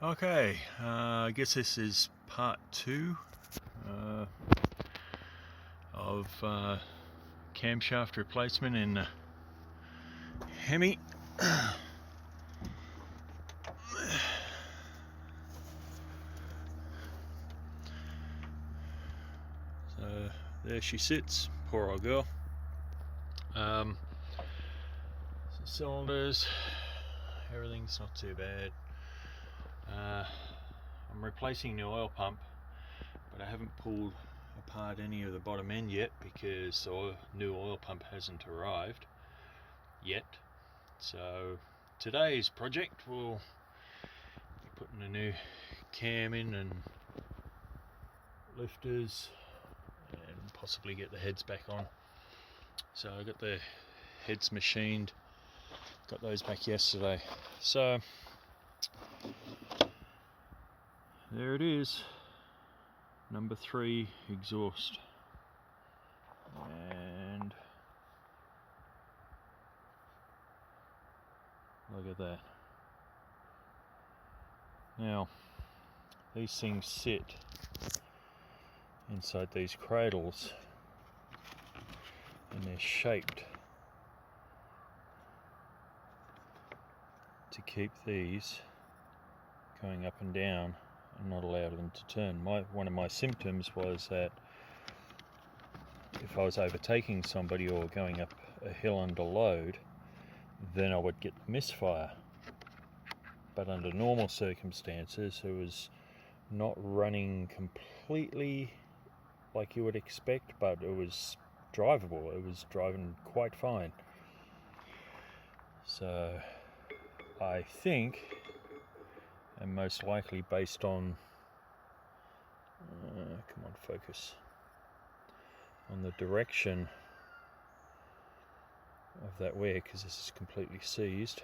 Okay, I guess this is part 2 of camshaft replacement in Hemi. So there she sits, poor old girl. Cylinders, everything's not too bad. I'm replacing the oil pump, but I haven't pulled apart any of the bottom end yet because the new oil pump hasn't arrived yet. So today's project will be putting a new cam in and lifters and possibly get the heads back on. So I got the heads machined, got those back yesterday. So there it is, number 3 exhaust, and look at that. Now these things sit inside these cradles and they're shaped to keep these going up and down and not allow them to turn. One of my symptoms was that if I was overtaking somebody or going up a hill under load, then I would get misfire. But under normal circumstances, it was not running completely like you would expect, but it was drivable. It was driving quite fine. So I think, and most likely based on come on, focus on the direction of that wear, because this is completely seized.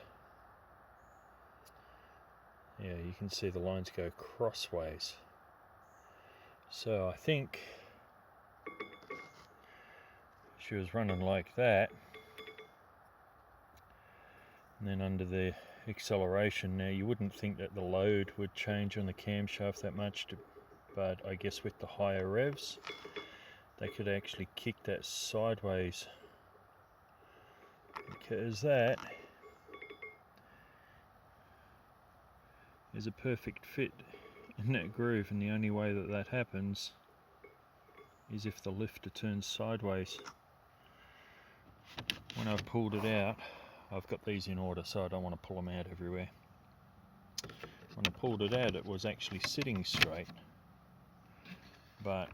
Yeah, you can see the lines go crossways. So I think she was running like that, and then under the acceleration, now you wouldn't think that the load would change on the camshaft that much, but I guess with the higher revs they could actually kick that sideways, because that is a perfect fit in that groove, and the only way that that happens is if the lifter turns sideways. When I've pulled it out, I've got these in order so I don't want to pull them out everywhere. When I pulled it out, it was actually sitting straight, but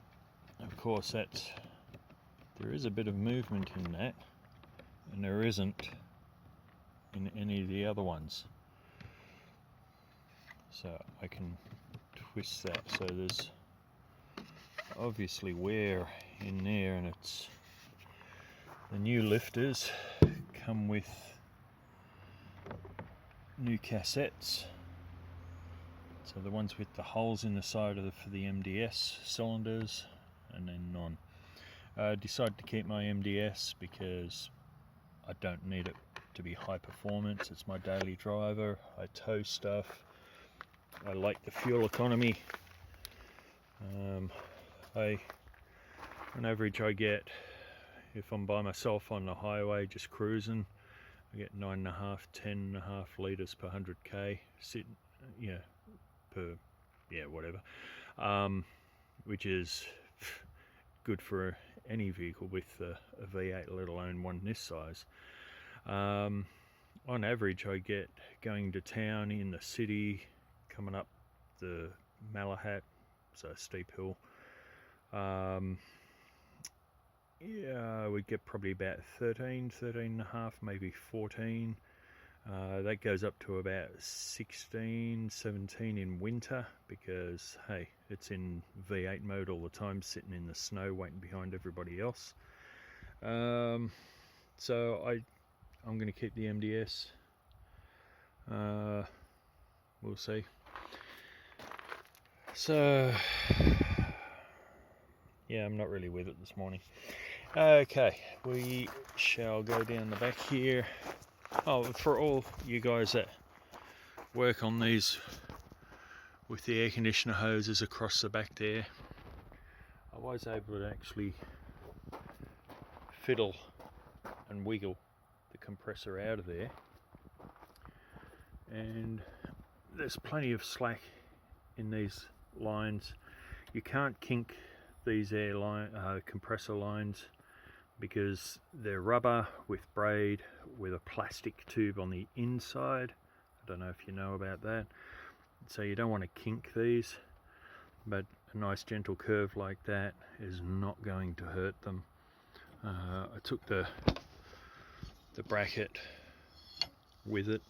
of course there is a bit of movement in that, and there isn't in any of the other ones. So I can twist that, so there's obviously wear in there, and it's the new lifters come with new cassettes, so the ones with the holes in the side for the MDS cylinders, and then none. I decided to keep my MDS because I don't need it to be high performance. It's my daily driver. I tow stuff. I like the fuel economy. On average I get, if I'm by myself on the highway just cruising, I get 9.5, 10.5 litres per 100k, whatever, which is good for any vehicle with a V8, let alone one this size. On average I get going to town in the city, coming up the Malahat, so a steep hill, we get probably about 13.5, maybe 14. That goes up to about 16, 17 in winter, because hey, it's in V8 mode all the time, sitting in the snow waiting behind everybody else. So I'm going to keep the MDS. We'll see. So yeah, I'm not really with it this morning. Okay, we shall go down the back here. Oh, for all you guys that work on these with the air conditioner hoses across the back there, I was able to actually fiddle and wiggle the compressor out of there, and there's plenty of slack in these lines. You can't kink these compressor lines because they're rubber with braid with a plastic tube on the inside. I don't know if you know about that. So you don't want to kink these, but a nice gentle curve like that is not going to hurt them. I took the bracket with it,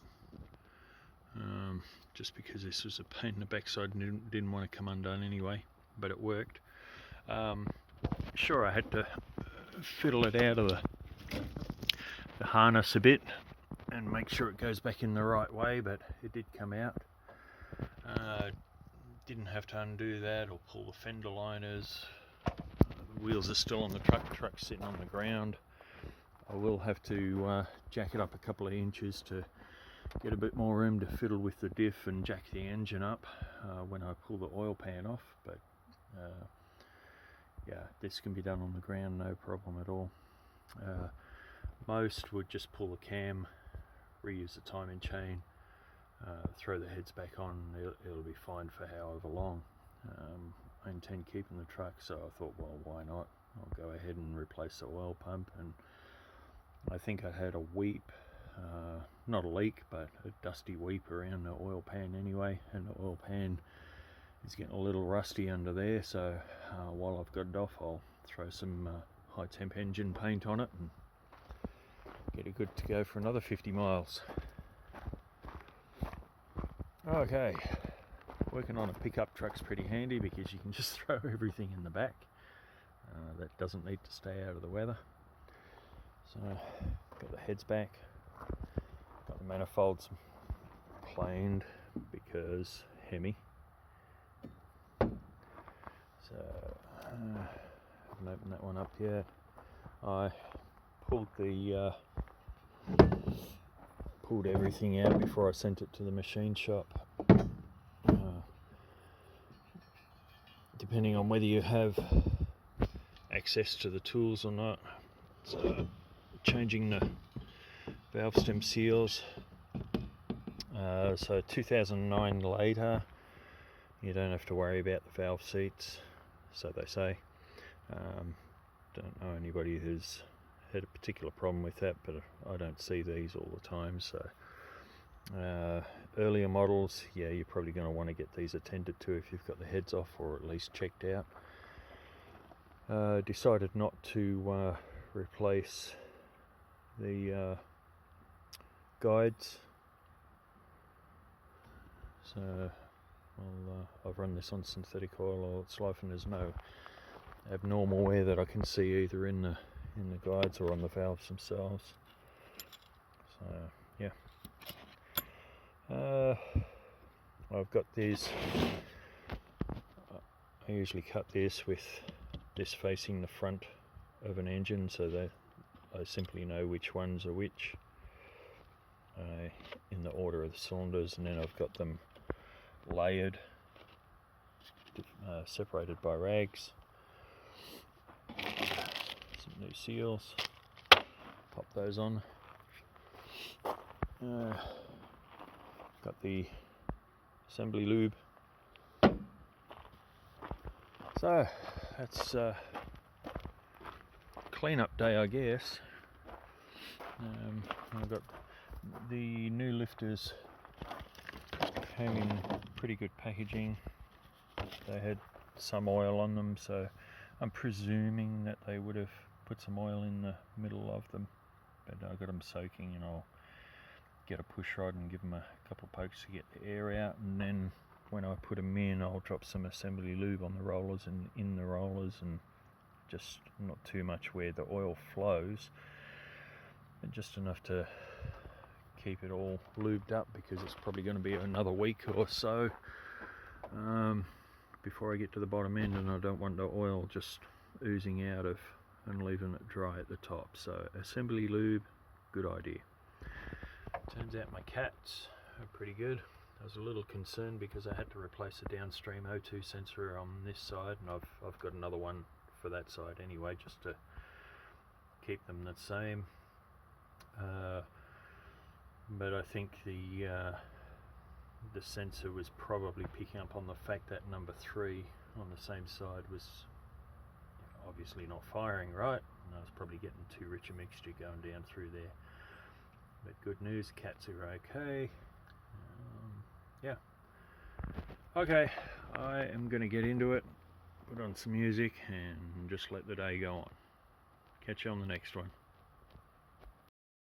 just because this was a pain in the backside and didn't want to come undone anyway, but it worked. Sure, I had to fiddle it out of the harness a bit and make sure it goes back in the right way, but it did come out. Didn't have to undo that or pull the fender liners. The wheels are still on the truck's sitting on the ground. I will have to jack it up a couple of inches to get a bit more room to fiddle with the diff and jack the engine up when I pull the oil pan off, but yeah, this can be done on the ground, no problem at all. Most would just pull the cam, reuse the timing chain, throw the heads back on, it'll be fine for however long. I intend keeping the truck, so I thought, well, why not? I'll go ahead and replace the oil pump, and I think I had a weep, not a leak, but a dusty weep around the oil pan anyway, and the oil pan is getting a little rusty under there, so while I've got it off, I'll throw some high temp engine paint on it and get it good to go for another 50 miles. Okay, working on a pickup truck's pretty handy because you can just throw everything in the back. That doesn't need to stay out of the weather. So, got the heads back, got the manifolds planed because Hemi. So, haven't opened that one up yet. I pulled everything out before I sent it to the machine shop. Depending on whether you have access to the tools or not. So, changing the valve stem seals. So 2009 later, you don't have to worry about the valve seats, so they say. Don't know anybody who's had a particular problem with that, but I don't see these all the time. So earlier models, yeah, you're probably going to want to get these attended to if you've got the heads off, or at least checked out. Decided not to replace the guides, so I've run this on synthetic oil all its life, and there's no abnormal wear that I can see either in the guides or on the valves themselves. So yeah, I've got these. I usually cut this with this facing the front of an engine, so that I simply know which ones are which in the order of the cylinders, and then I've got them layered, separated by rags. Some new seals, pop those on. Got the assembly lube. So that's cleanup day, I guess. I've got the new lifters came in pretty good packaging. They had some oil on them, so I'm presuming that they would have put some oil in the middle of them, but I got them soaking, and I'll get a push rod and give them a couple of pokes to get the air out, and then when I put them in, I'll drop some assembly lube on the rollers and in the rollers, and just not too much where the oil flows, and just enough to keep it all lubed up, because it's probably going to be another week or so before I get to the bottom end, and I don't want the oil just oozing out of and leaving it dry at the top. So assembly lube, good idea. Turns out my cats are pretty good. I was a little concerned because I had to replace a downstream O2 sensor on this side, and I've got another one for that side anyway, just to keep them the same. But I think the sensor was probably picking up on the fact that number 3 on the same side was obviously not firing right, and I was probably getting too rich a mixture going down through there. But good news, cats are okay. Yeah. Okay, I am going to get into it, put on some music, and just let the day go on. Catch you on the next one.